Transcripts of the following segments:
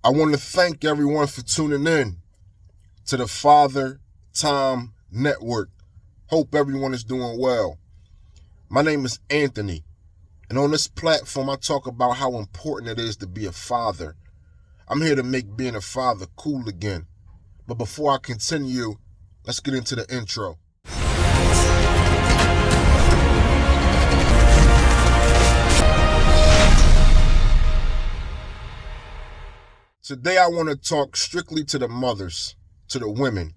I want to thank everyone for tuning in to the Father Time Network. Hope everyone is doing well. My name is Anthony, and on this platform I talk about how important it is to be a father. I'm here to make being a father cool again. But before I continue, let's get into the intro. Today I want to talk strictly to the mothers, to the women.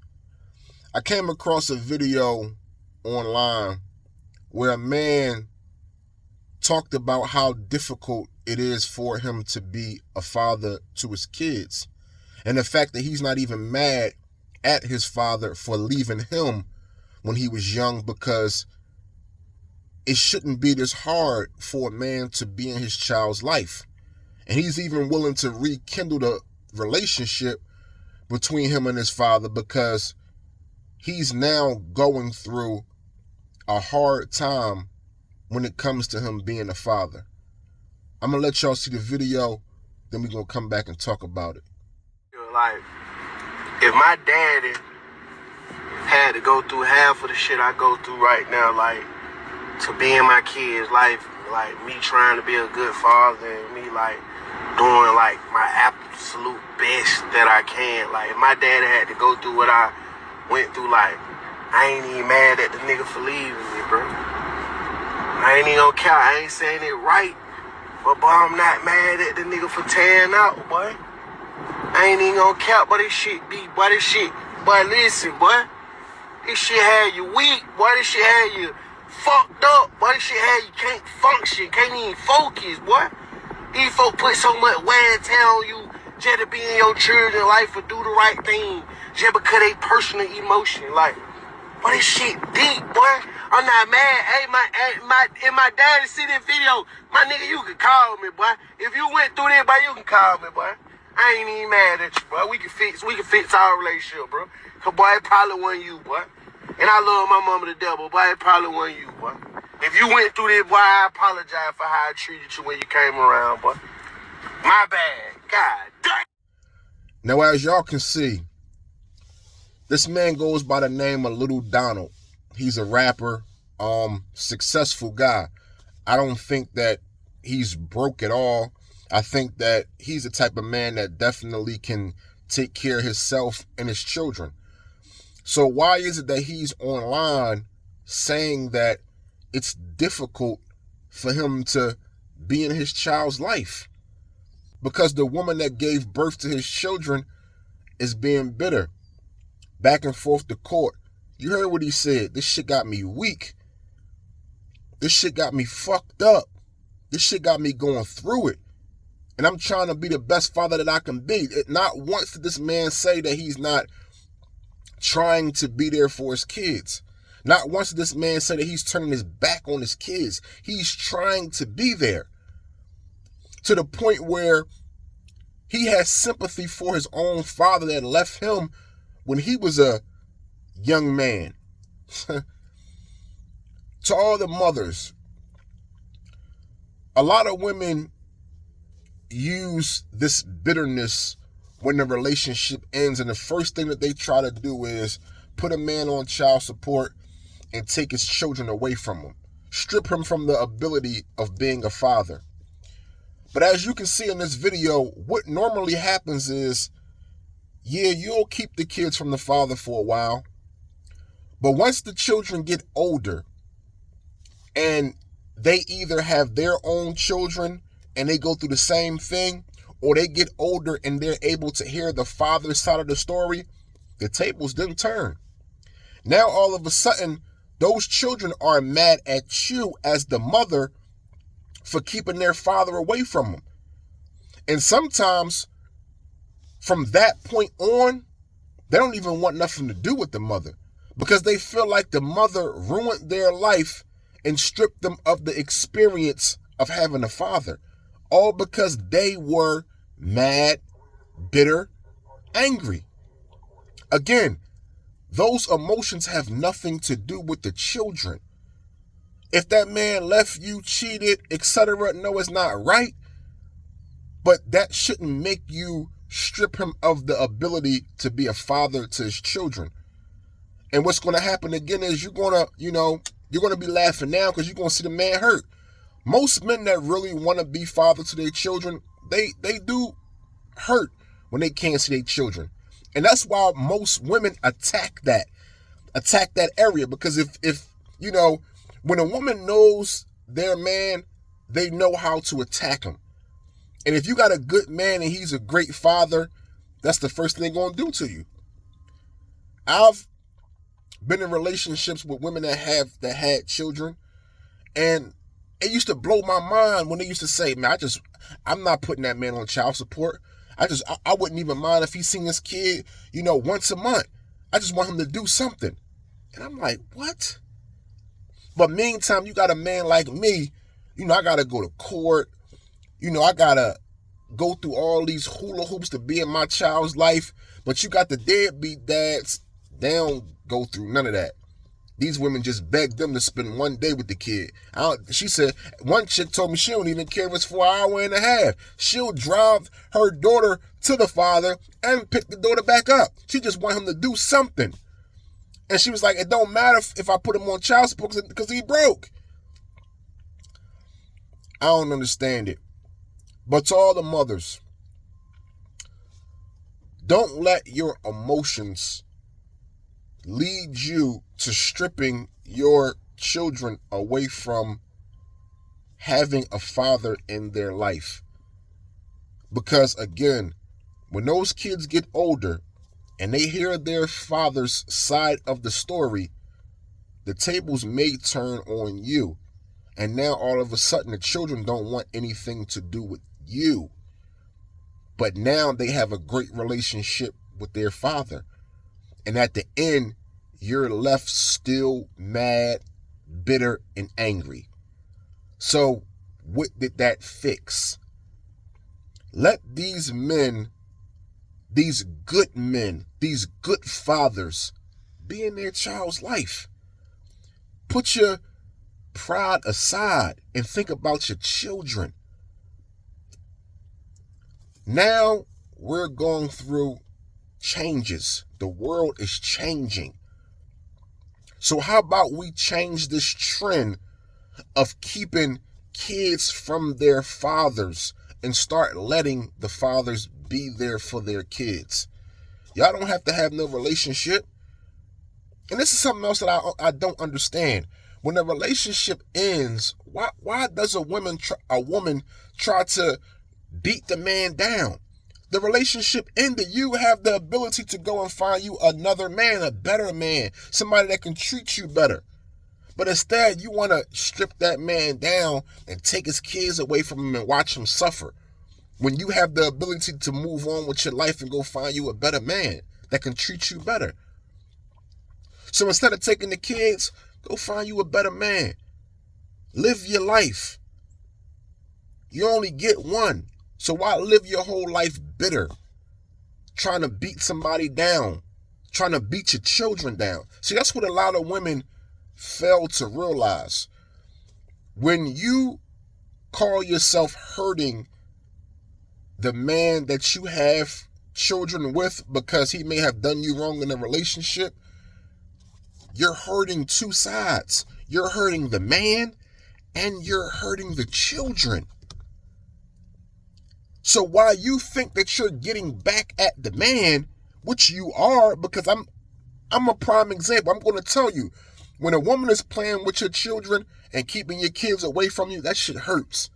I came across a video online where a man talked about how difficult it is for him to be a father to his kids, and the fact that he's not even mad at his father for leaving him when he was young, because it shouldn't be this hard for a man to be in his child's life. And he's even willing to rekindle the relationship between him and his father because he's now going through a hard time when it comes to him being a father. I'm going to let y'all see the video, then we're going to come back and talk about it. Like, if my daddy had to go through half of the shit I go through right now, like, to be in my kids' life, like, me trying to be a good father and me, like, doing, like, my absolute best that I can. Like, if my daddy had to go through what I went through, like, I ain't even mad at the nigga for leaving me, bro. I ain't even gonna count. I ain't saying it right, but, boy, I'm not mad at the nigga for tearing out, boy. I ain't even gonna count, but this shit be, boy, this shit, boy, listen, boy. This shit had you weak, boy. This shit had you fucked up, boy. This shit had you can't function, can't even focus, boy. These folk put so much wear and tear on you just to be in your children's life or do the right thing just because they personal emotion. Like, boy, this shit deep, boy. I'm not mad. Hey, my daddy see this video, my nigga, you can call me, boy. If you went through this, boy, you can call me, boy. I ain't even mad at you, bro. We can fix our relationship, bro. Cause, boy, it probably wasn't you, boy. And I love my mama to death, but, boy, it probably wasn't you, boy. If you went through this, boy, I apologize for how I treated you when you came around, boy. My bad. God damn. Now, as y'all can see, this man goes by the name of Little Donald. He's a rapper, successful guy. I don't think that he's broke at all. I think that he's the type of man that definitely can take care of himself and his children. So why is it that he's online saying that it's difficult for him to be in his child's life? Because the woman that gave birth to his children is being bitter. Back and forth to court. You heard what he said. This shit got me weak. This shit got me fucked up. This shit got me going through it. And I'm trying to be the best father that I can be. Not once did this man say that he's not trying to be there for his kids. Not once did this man say that he's turning his back on his kids. He's trying to be there. To the point where he has sympathy for his own father that left him when he was a young man. To all the mothers, a lot of women use this bitterness when the relationship ends, and the first thing that they try to do is put a man on child support and take his children away from him, strip him from the ability of being a father. But as you can see in this video, what normally happens is, yeah, you'll keep the kids from the father for a while, but once the children get older and they either have their own children and they go through the same thing, or they get older and they're able to hear the father's side of the story, the tables didn't turn. Now all of a sudden, those children are mad at you as the mother for keeping their father away from them. And sometimes from that point on, they don't even want nothing to do with the mother because they feel like the mother ruined their life and stripped them of the experience of having a father. All because they were mad, bitter, angry. Again, those emotions have nothing to do with the children. If that man left you, cheated, etc., no, it's not right. But that shouldn't make you strip him of the ability to be a father to his children. And what's going to happen again is you're going to be laughing now because you're going to see the man hurt. Most men that really want to be father to their children, they do hurt when they can't see their children. And that's why most women attack that area, because if when a woman knows their man, they know how to attack him. And if you got a good man and he's a great father, that's the first thing they're going to do to you. I've been in relationships with women that had children, and it used to blow my mind when they used to say, man, I'm not putting that man on child support. I wouldn't even mind if he seen his kid, once a month. I just want him to do something. And I'm like, what? But meantime, you got a man like me, I got to go to court. I got to go through all these hula hoops to be in my child's life. But you got the deadbeat dads, they don't go through none of that. These women just beg them to spend one day with the kid. She said, one chick told me she don't even care if it's for an hour and a half. She'll drive her daughter to the father and pick the daughter back up. She just want him to do something. And she was like, it don't matter if I put him on child support because he broke. I don't understand it. But to all the mothers, don't let your emotions lead you to stripping your children away from having a father in their life. Because again, when those kids get older and they hear their father's side of the story, the tables may turn on you. And now all of a sudden the children don't want anything to do with you. But now they have a great relationship with their father. And at the end, you're left still mad, bitter, and angry. So what did that fix? Let these men, these good men, these good fathers be in their child's life. Put your pride aside and think about your children. Now we're going through changes. The world is changing. So how about we change this trend of keeping kids from their fathers and start letting the fathers be there for their kids? Y'all don't have to have no relationship. And this is something else that I don't understand. When a relationship ends, why does a woman try to beat the man down? The relationship ended. You have the ability to go and find you another man, a better man, somebody that can treat you better. But instead, you want to strip that man down and take his kids away from him and watch him suffer, when you have the ability to move on with your life and go find you a better man that can treat you better. So instead of taking the kids, go find you a better man. Live your life. You only get one. So why live your whole life bitter, trying to beat somebody down, trying to beat your children down? See, that's what a lot of women fail to realize. When you call yourself hurting the man that you have children with because he may have done you wrong in a relationship, you're hurting two sides. You're hurting the man and you're hurting the children. So while you think that you're getting back at the man, which you are, because I'm a prime example. I'm going to tell you, when a woman is playing with your children and keeping your kids away from you, that shit hurts.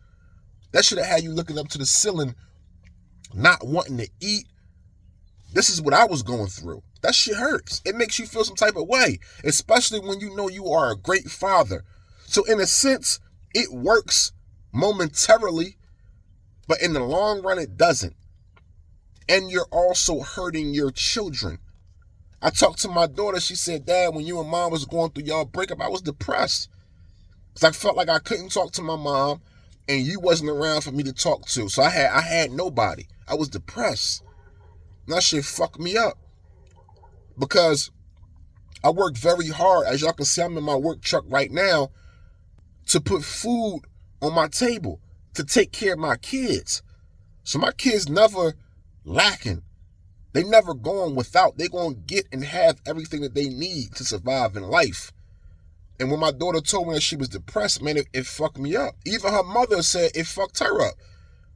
That should have had you looking up to the ceiling, not wanting to eat. This is what I was going through. That shit hurts. It makes you feel some type of way, especially when you know you are a great father. So in a sense, it works momentarily, but in the long run, it doesn't. And you're also hurting your children. I talked to my daughter. She said, Dad, when you and Mom was going through y'all breakup, I was depressed. Because I felt like I couldn't talk to my mom and you wasn't around for me to talk to. So I had nobody. I was depressed. And that shit fucked me up. Because I worked very hard. As y'all can see, I'm in my work truck right now to put food on my table, to take care of my kids. So my kids never lacking. They never going without. They going to get and have everything that they need to survive in life. And when my daughter told me that she was depressed, man, it fucked me up. Even her mother said it fucked her up.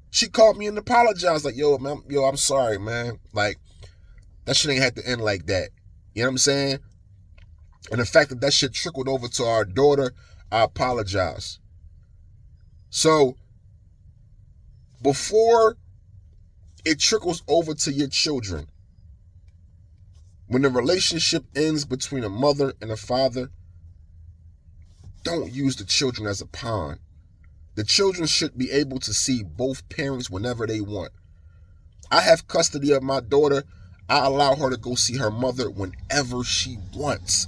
She called me and apologized, like, yo, man, I'm sorry, man. Like, that shit ain't had to end like that. You know what I'm saying? And the fact that shit trickled over to our daughter, I apologize. So, before it trickles over to your children, when the relationship ends between a mother and a father, don't use the children as a pawn. The children should be able to see both parents whenever they want. I have custody of my daughter. I allow her to go see her mother whenever she wants.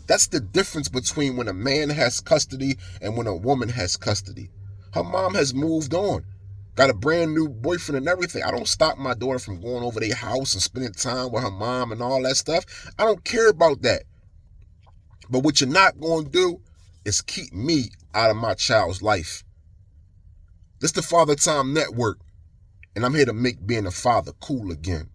That's the difference between when a man has custody and when a woman has custody. Her mom has moved on, got a brand new boyfriend and everything. I don't stop my daughter from going over their house and spending time with her mom and all that stuff. I don't care about that. But what you're not going to do is keep me out of my child's life. This is the Father Time Network, and I'm here to make being a father cool again.